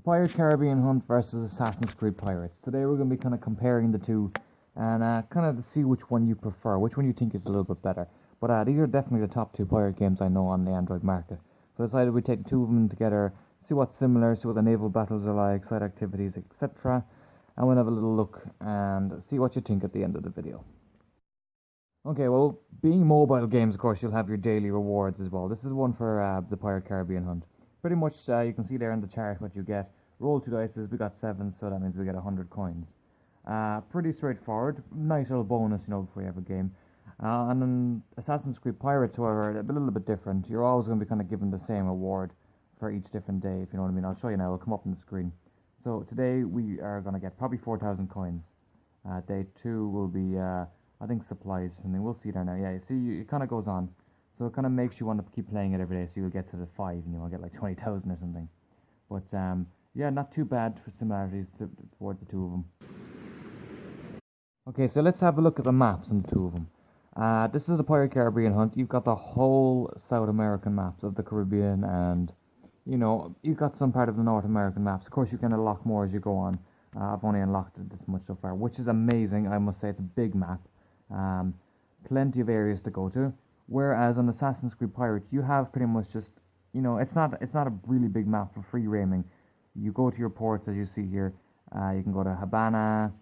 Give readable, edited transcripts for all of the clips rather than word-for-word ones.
Pirate Caribbean Hunt versus Assassin's Creed Pirates. Today we're going to be kind of comparing the two and kind of to see which one you prefer, which one you think is a little bit better. But these are definitely the top two pirate games I know on the Android market. So I decided we'd take the two of them together, see what's similar, see what the naval battles are like, side activities, etc. And we'll have a little look and see what you think at the end of the video. Okay, well, being mobile games, of course, you'll have your daily rewards as well. This is one for the Pirate Caribbean Hunt. Pretty much, you can see there in the chart what you get. Roll 2 dices, we got 7, so that means we get 100 coins. Pretty straightforward. Nice little bonus, before you have a game. And then Assassin's Creed Pirates, however, a little bit different. You're always going to be kind of given the same reward for each different day, if you know what I mean. I'll show you now. It'll come up on the screen. So today we are going to get probably 4,000 coins. Day 2 will be, I think, supplies or something. We'll see there now. Yeah, you see, it kind of goes on. So it kind of makes you want to keep playing it every day, so you'll get to the 5 and you'll get like 20,000 or something. But yeah, not too bad for similarities towards the two of them. Okay, so let's have a look at the maps on the two of them. This is the Pirate Caribbean Hunt. You've got the whole South American maps of the Caribbean, and you've got some part of the North American maps. Of course, you can unlock more as you go on. I've only unlocked it this much so far, which is amazing. I must say, it's a big map. Plenty of areas to go to. Whereas on Assassin's Creed Pirates, you have pretty much just, it's not a really big map for free roaming. You go to your ports, as you see here. You can go to Havana.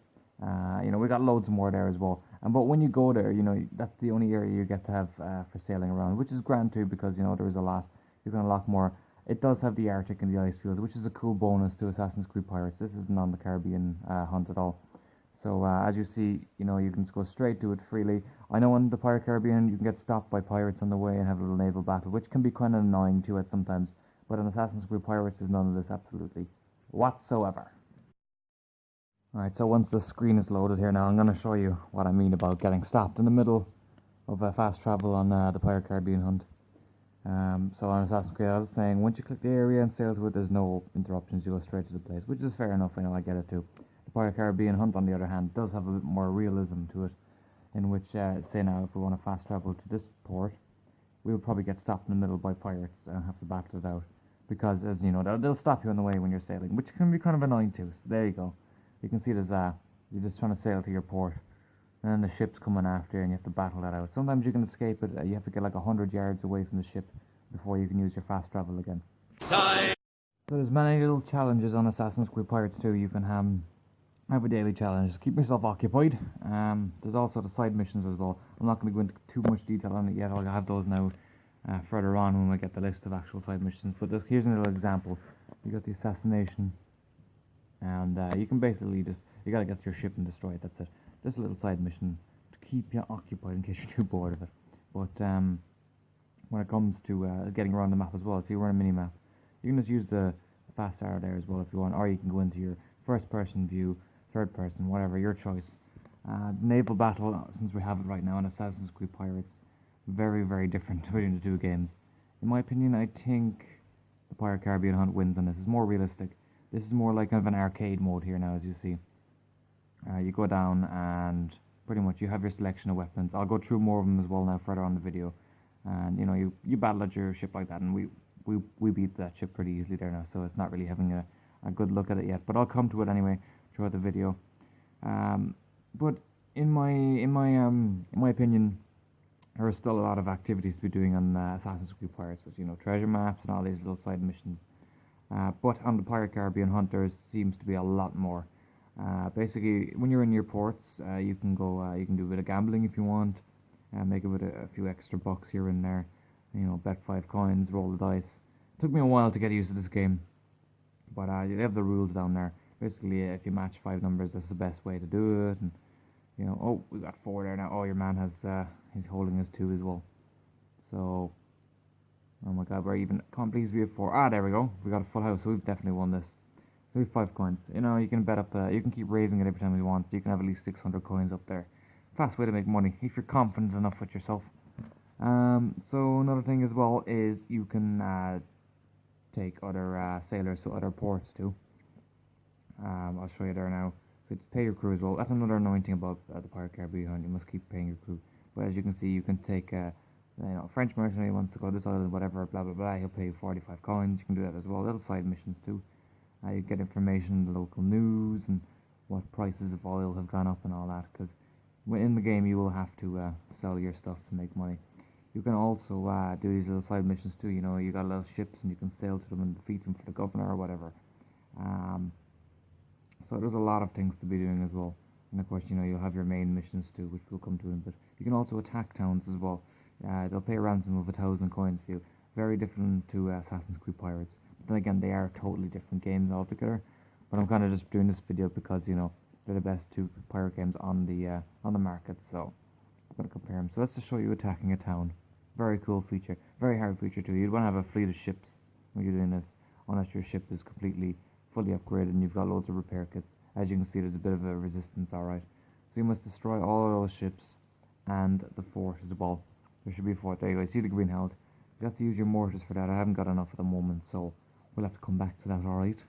We got loads more there as well. But when you go there, that's the only area you get to have for sailing around, which is grand too, because there is a lot. You can unlock more. It does have the Arctic and the ice fields, which is a cool bonus to Assassin's Creed Pirates. This isn't on the Caribbean Hunt at all. So as you see, you can just go straight to it freely. I know on the Pirate Caribbean you can get stopped by pirates on the way and have a little naval battle, which can be kind of annoying to it sometimes. But on Assassin's Creed Pirates, there's none of this absolutely whatsoever. Alright, so once the screen is loaded here now, I'm going to show you what I mean about getting stopped in the middle of fast travel on the Pirate Caribbean Hunt. So on Assassin's Creed, I was saying, once you click the area and sail to it, there's no interruptions, you go straight to the place, which is fair enough. I get it too. The Pirate Caribbean Hunt, on the other hand, does have a bit more realism to it, in which, say now, if we want to fast travel to this port, we'll probably get stopped in the middle by pirates and have to battle it out, because, as you know, they'll stop you on the way when you're sailing, which can be kind of annoying too. So there you go. You can see there's you're just trying to sail to your port, and then the ship's coming after you, and you have to battle that out. Sometimes you can escape it. You have to get like 100 yards away from the ship before you can use your fast travel again. So there's many little challenges on Assassin's Creed Pirates too. You can have a daily challenge. Just keep yourself occupied. There's also the side missions as well. I'm not going to go into too much detail on it yet. I'll have those now further on when we get the list of actual side missions. But here's another example. You got the assassination, and you can basically you gotta get your ship and destroy it. That's it. Just a little side mission to keep you occupied in case you're too bored of it. But when it comes to getting around the map as well, so you're on a mini map, you can just use the fast arrow there as well if you want, or you can go into your first person view, third person, whatever, your choice. Naval battle, since we have it right now in Assassin's Creed Pirates, very, very different between the two games. In my opinion, I think the Pirate Caribbean Hunt wins on this. It's more realistic. This is more like kind of an arcade mode here now, as you see. You go down and pretty much you have your selection of weapons. I'll go through more of them as well now further on the video. And you battle at your ship like that, and we beat that ship pretty easily there now, so it's not really having a good look at it yet. But I'll come to it anyway throughout the video. But in my opinion, there are still a lot of activities to be doing on Assassin's Creed Pirates, as treasure maps and all these little side missions. But on the Pirate Caribbean Hunt, there seems to be a lot more. Basically, when you're in your ports, you can go, you can do a bit of gambling if you want, make a few extra bucks here and there. Bet 5 coins, roll the dice. It took me a while to get used to this game, but they have the rules down there. Basically, if you match 5 numbers, that's the best way to do it. And oh, we got 4 there now. Oh, your man has he's holding his 2 as well. So, oh my God, we're even. Can't please we have 4. There we go. We got a full house, so we've definitely won this. So we have 5 coins. You can bet up. You can keep raising it every time you want. You can have at least 600 coins up there. Fast way to make money if you're confident enough with yourself. So another thing as well is you can take other sailors to other ports too. I'll show you there now. So to pay your crew as well. That's another annoying thing about the Pirate Caribbean Hunt. You must keep paying your crew. But as you can see, you can take French mercenary wants to go this island, whatever, blah blah blah. He'll pay you 45 coins. You can do that as well. Little side missions too. You get information in the local news and what prices of oil have gone up and all that. Because in the game, you will have to sell your stuff to make money. You can also do these little side missions too. You know, you got little ships and you can sail to them and defeat them for the governor or whatever. Um, so there's a lot of things to be doing as well. And of course, you know, you'll have your main missions too, which we'll come to in. But you can also attack towns as well. They'll pay a ransom of 1,000 coins for you. Very different to Assassin's Creed Pirates. But then again, they are totally different games altogether. But I'm kind of just doing this video because, you know, they're the best two pirate games on the market. So I'm going to compare them. So let's just show you attacking a town. Very cool feature. Very hard feature too. You'd want to have a fleet of ships when you're doing this, unless your ship is completely fully upgraded and you've got loads of repair kits. As you can see, there's a bit of a resistance, alright. So you must destroy all of those ships and the fort as well. There should be a fort. There you go. See the green held. You have to use your mortars for that. I haven't got enough at the moment, so we'll have to come back to that, alright.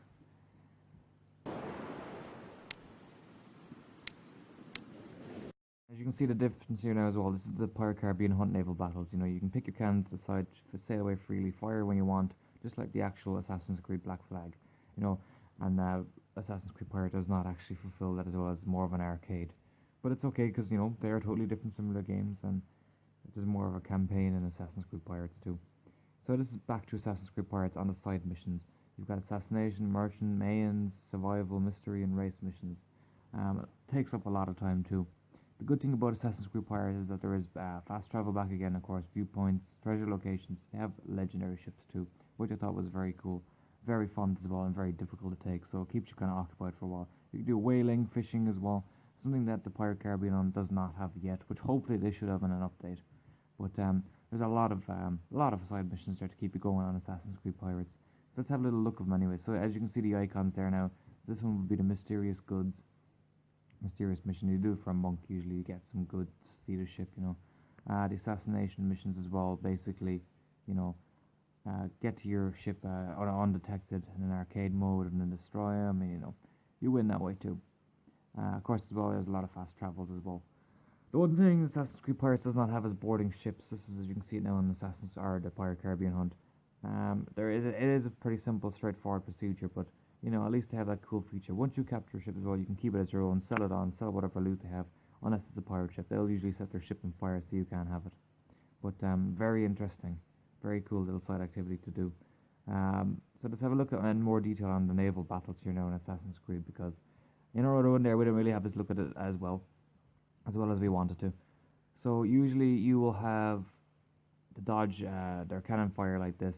As you can see the difference here now as well, this is the Pirate Caribbean Hunt naval battles. You know, you can pick your cannon to the side, sail away freely, fire when you want, just like the actual Assassin's Creed Black Flag. You know, and Assassin's Creed Pirate does not actually fulfill that as well as more of an arcade. But it's okay because, you know, they are totally different similar games and there's more of a campaign in Assassin's Creed Pirates too. So this is back to Assassin's Creed Pirates on the side missions. You've got assassination, merchant, Mayans, survival, mystery and race missions. It takes up a lot of time too. The good thing about Assassin's Creed Pirates is that there is fast travel back again, of course, viewpoints, treasure locations. They have legendary ships too, which I thought was very cool. Very fun as well and very difficult to take, so it keeps you kind of occupied for a while. You can do whaling, fishing as well, something that the Pirate Caribbean does not have yet, which hopefully they should have in an update. But there's a lot of side missions there to keep you going on Assassin's Creed Pirates. So let's have a little look of them anyway. So as you can see the icons there now, this one would be the mysterious goods. Mysterious mission. You do it for a monk usually. You get some goods, feed a ship, you know. The assassination missions as well. Basically, you know, get to your ship undetected in an arcade mode and then destroy them. And you know, you win that way too. Of course, as well, there's a lot of fast travels as well. The one thing Assassin's Creed Pirates does not have is boarding ships. This is, as you can see it now in the Pirate Caribbean Hunt. It is a pretty simple, straightforward procedure, but you know, at least they have that cool feature. Once you capture a ship as well, you can keep it as your own, sell it on, sell whatever loot they have, unless it's a pirate ship. They'll usually set their ship on fire so you can't have it. But very interesting, very cool little side activity to do. So let's have a look at in more detail on the naval battles here now in Assassin's Creed, because in our other one there we don't really have this look at it as well as we wanted to. So usually you will have to dodge their cannon fire like this.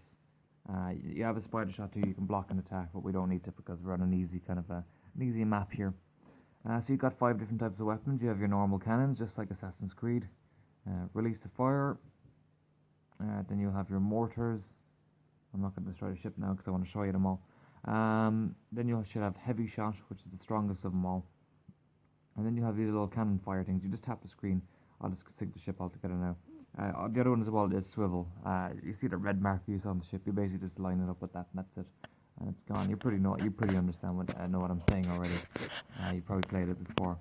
You have a spider shot too, you can block an attack, but we don't need to because we're on an easy map here. So you've got 5 different types of weapons. You have your normal cannons, just like Assassin's Creed. Release the fire. Then you'll have your mortars. I'm not going to destroy the ship now because I want to show you them all. Then you should have heavy shot, which is the strongest of them all. And then you have these little cannon fire things. You just tap the screen. I'll just sink the ship altogether now. The other one as well is swivel. You see the red mark you saw on the ship. You basically just line it up with that, and that's it. And it's gone. You pretty understand know what I'm saying already. You probably played it before.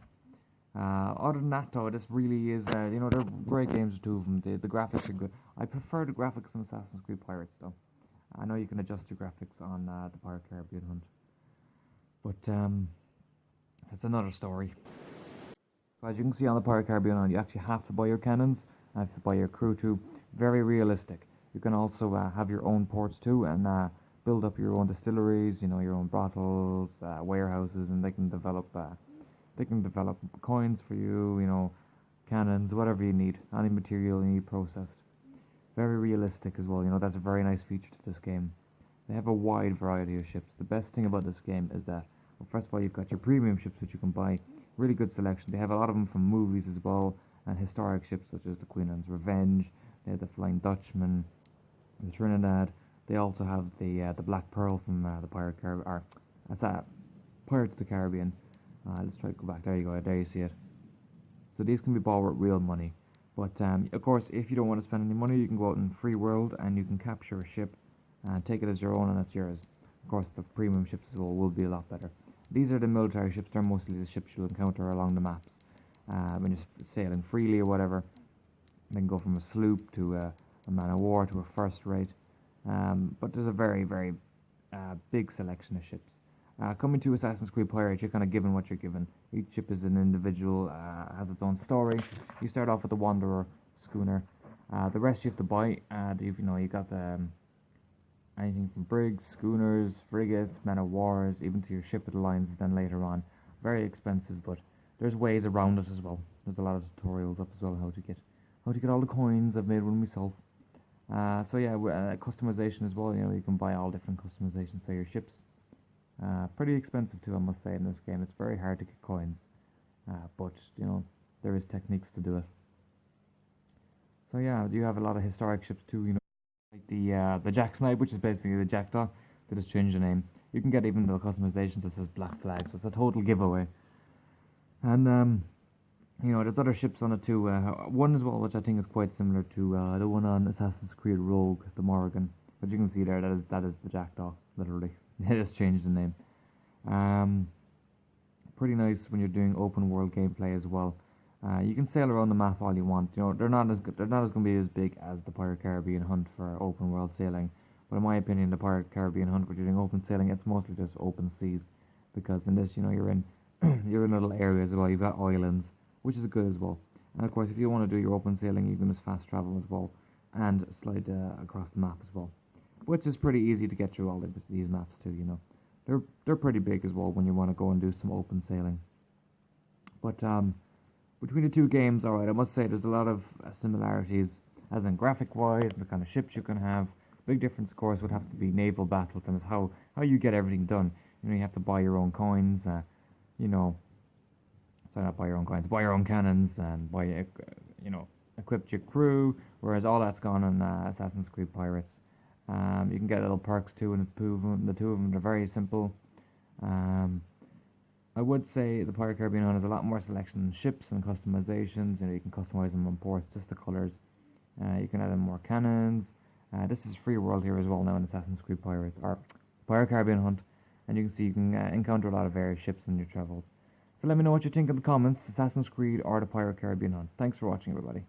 Other than that, though, this really is. You know, they're great games, the two of them. The graphics are good. I prefer the graphics on Assassin's Creed Pirates, though. I know you can adjust your graphics on the Pirate Caribbean Hunt, but it's another story. So as you can see on the Pirate Caribbean Hunt, you actually have to buy your cannons. Have to buy your crew too. Very realistic. You can also have your own ports too, and build up your own distilleries. You know, your own brothels, warehouses, and they can develop coins for you. You know, cannons, whatever you need, any material you need processed. Very realistic as well. You know, that's a very nice feature to this game. They have a wide variety of ships. The best thing about this game is that, well, first of all, you've got your premium ships which you can buy. Really good selection. They have a lot of them from movies as well. And historic ships such as the Queen Anne's Revenge, they have the Flying Dutchman, the Trinidad. They also have the Black Pearl from the Pirates of the Caribbean. Let's try to go back. There you go. There you see it. So these can be bought with real money. But of course, if you don't want to spend any money, you can go out in free world and you can capture a ship and take it as your own, and it's yours. Of course, the premium ships as well will be a lot better. These are the military ships. They're mostly the ships you'll encounter along the maps. When you're sailing freely or whatever, they can go from a sloop to a man of war to a first rate. But there's a very, very big selection of ships. Coming to Assassin's Creed Pirates, you're kind of given what you're given. Each ship is an individual, has its own story. You start off with the Wanderer schooner. The rest you have to buy. You got anything from brigs, schooners, frigates, men of wars, even to your ship of the lines. Then later on, very expensive, but there's ways around it as well. There's a lot of tutorials up as well how to get all the coins. I've made one myself. So yeah, customization as well. You can buy all different customizations for your ships. Pretty expensive too, I must say. In this game, it's very hard to get coins, but there is techniques to do it. So yeah, you have a lot of historic ships too. Like the Jack Snipe, which is basically the Jackdaw. They just changed the name. You can get even the customizations that says Black Flag. So it's a total giveaway. And there's other ships on it too. One as well, which I think is quite similar to the one on Assassin's Creed Rogue, the Morrigan. But you can see there that is the Jackdaw, literally. They just changed the name. Um, Pretty nice when you're doing open world gameplay as well. You can sail around the map all you want. They're not as going to be as big as the Pirate Caribbean Hunt for open world sailing. But in my opinion, the Pirate Caribbean Hunt, when you're doing open sailing, it's mostly just open seas. Because in this, you're in you're in little areas as well. You've got islands, which is good as well. And of course, if you want to do your open sailing, you can just fast travel as well and slide across the map as well, which is pretty easy to get through all these maps too. They're pretty big as well when you want to go and do some open sailing. But between the two games, alright, I must say there's a lot of similarities, as in graphic wise, the kind of ships you can have. Big difference, of course, would have to be naval battles, and it's how you get everything done. You have to buy your own coins. You know, sorry, not buy your own coins, buy your own cannons, and equip your crew. Whereas all that's gone on Assassin's Creed Pirates. You can get little perks too, and the two of them are very simple. Um, I would say the Pirate Caribbean Hunt has a lot more selection in ships and customizations. You can customize them on ports, just the colors. You can add in more cannons. This is free world here as well now in Assassin's Creed Pirates or Pirate Caribbean Hunt, and you can see you can encounter a lot of various ships in your travels. So let me know what you think in the comments, Assassin's Creed or the Pirate Caribbean Hunt. Thanks for watching, everybody.